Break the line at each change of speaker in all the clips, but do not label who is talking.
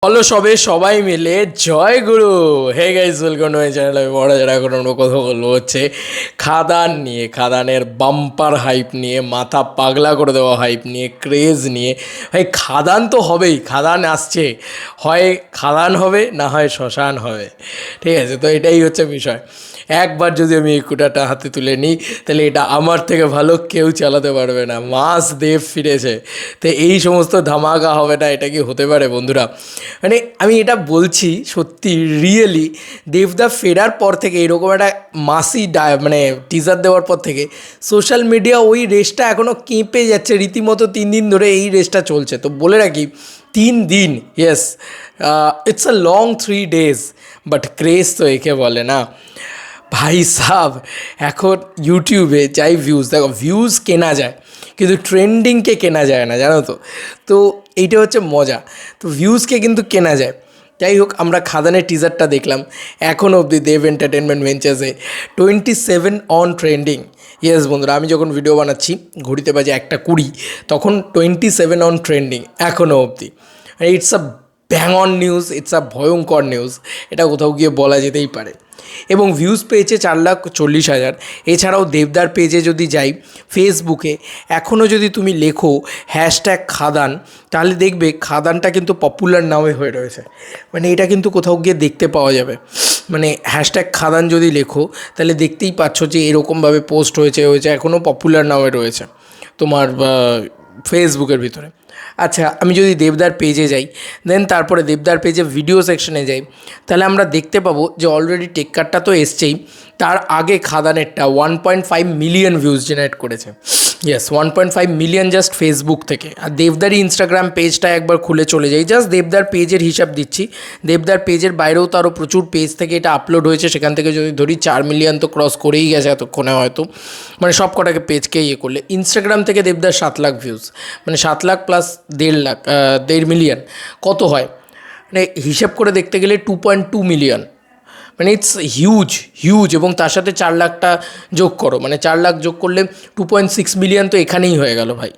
বলো সবে সবাই মিলে জয় গুরু। Hey guys, welcome to my channel. আমি বড় যারা এখন আমরা কথা বলবো হচ্ছে খাদান নিয়ে, খাদানের বাম্পার হাইপ নিয়ে, মাথা পাগলা করে দেওয়া হাইপ নিয়ে, ক্রেজ নিয়ে। ভাই খাদান তো হবেই, খাদান আসছে, হয় খাদান হবে না হয় শ্মশান হবে, ঠিক আছে? তো এটাই হচ্ছে বিষয়। একবার যদি আমি এই কুটাটা হাতে তুলে নিই তাহলে এটা আমার থেকে ভালো কেউ চালাতে পারবে না। মাস দেব ফিরেছে, তো এই সমস্ত ধামাকা হবে না, এটা কি হতে পারে বন্ধুরা? মানে আমি এটা বলছি সত্যি, রিয়েলি দেবদা ফেরার পর থেকে এরকম একটা মাসি মানে টিজার দেওয়ার পর থেকে সোশ্যাল মিডিয়া ওই রেসটা এখনও কেঁপে যাচ্ছে রীতিমতো। 3 দিন ধরে এই রেসটা চলছে। তো বলে রাখি, 3 দিন, yes, it's a long 3 days, but craze তো একে বলে না ভাই সাব। এখন ইউটিউবে যাই ভিউজ, দেখো ভিউজ কেনা যায় কিন্তু ট্রেন্ডিংকে কেনা যায় না, জানো তো? তো এইটা হচ্ছে মজা। তো ভিউজকে কিন্তু কেনা যায়। যাই হোক, আমরা খাদানের টিজারটা দেখলাম। এখনও অবধি দেব এন্টারটেনমেন্ট ভেঞ্চার্সে 27 অন ট্রেন্ডিং। ইয়েস বন্ধুরা, আমি যখন ভিডিও বানাচ্ছি ঘড়িতে বাজে 1:20, তখন 27 অন ট্রেন্ডিং এখনও অবধি। It's a bang on news, it's a ভয়ঙ্কর নিউজ। এটা কোথাও গিয়ে বলা যেতেই পারে। এবং ভিউজ পেয়েছে 4,40,000। এছাড়াও দেবদার পেজে যদি যাই ফেসবুকে, এখনও যদি তুমি লেখো #খাদান, তাহলে দেখবে খাদানটা কিন্তু পপুলার নামে হয়ে রয়েছে। মানে এটা কিন্তু কোথাও গিয়ে দেখতে পাওয়া যাবে। মানে #খাদান যদি লেখো তাহলে দেখতেই পাচ্ছ যে এরকমভাবে পোস্ট হয়েছে এখনও পপুলার নামে রয়েছে তোমার ফেসবুকের ভিতরে। আচ্ছা, আমি যদি দেবদার পেজে যাই, দেন তারপরে দেবদার পেজে ভিডিও সেকশনে যাই, তাহলে আমরা দেখতে পাবো যে অলরেডি টেক্কারটা তো এসছেই, তার আগে খাদানেরটা 1.5 মিলিয়ন ভিউজ জেনারেট করেছে। ইয়েস, 1.5 মিলিয়ন জাস্ট ফেসবুক থেকে। আর দেবদারই ইনস্টাগ্রাম পেজটা একবার খুলে চলে যাই, জাস্ট দেবদার পেজের হিসাব দিচ্ছি। দেবদার পেজের বাইরেও তো আরও প্রচুর পেজ থেকে এটা আপলোড হয়েছে, সেখান থেকে যদি ধরি 4 মিলিয়ন তো ক্রস করেই গেছে এতক্ষণে হয়তো, মানে সব কটাকে পেজকে ইয়ে করলে। ইনস্টাগ্রাম থেকে দেবদার 7 লাখ ভিউজ, মানে 7 লাখ প্লাস 1.5 লাখ, 1.5 মিলিয়ন কত হয়? মানে হিসাব করে দেখতে গেলে 2.2 মিলিয়ন। মানে ইটস হিউজ হিউজ। এবং তার সাথে 4 লাখটা যোগ করো, মানে 4 লাখ যোগ করলে 2.6 মিলিয়ন তো এখানেই হয়ে গেল ভাই,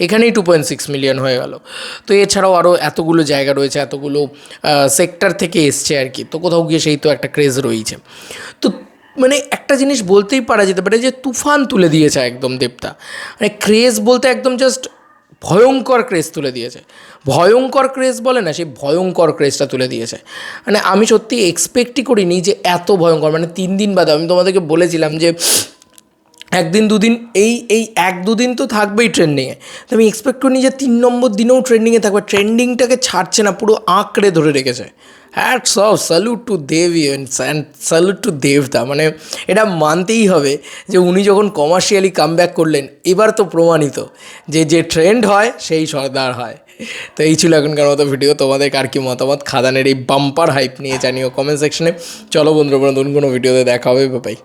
এখানেই 2.6 মিলিয়ন হয়ে গেল। তো এছাড়াও আরও এতগুলো জায়গা রয়েছে, এতগুলো সেক্টর থেকে এসছে আর কি। তো কোথাও গিয়ে সেই তো একটা ক্রেজ রয়েছে। তো মানে একটা জিনিস বলতেই পারা যেতে পারে যে তুফান তুলে দিয়েছে একদম দেবতা। মানে ক্রেজ বলতে একদম জাস্ট ভয়ঙ্কর ক্রেজ তুলে দিয়েছে। ভয়ঙ্কর ক্রেজ বলে না, সেই ভয়ঙ্কর ক্রেজটা তুলে দিয়েছে। মানে আমি সত্যি এক্সপেক্টই করিনি যে এত ভয়ঙ্কর। মানে 3 দিন বাদে আমি তোমাদেরকে বলেছিলাম যে 1 দিন 2 দিন, এই 1-2 দিন তো থাকবেই ট্রেন্ডিংয়ে। তো আমি এক্সপেক্ট করিনি যে 3 নম্বর দিনেও ট্রেন্ডিংয়ে থাকবে। ট্রেন্ডিংটাকে ছাড়ছে না, পুরো আঁকড়ে ধরে রেখেছে। Hats off, salute to Dev and salute to দেবদা। মানে এটা মানতেই হবে যে উনি যখন কমার্শিয়ালি কামব্যাক করলেন, এবার তো প্রমাণিত যে যে ট্রেন্ড হয় সেই সর্দার হয়। তো এই ছিল এখনকার মতো ভিডিও। তোমাদের আর কি মতামত খাদানের এই বাম্পার হাইপ নিয়ে জানিও কমেন্ট সেকশনে। চলো বন্ধুরা, নতুন কোনো ভিডিওতে দেখা হবে, বাই।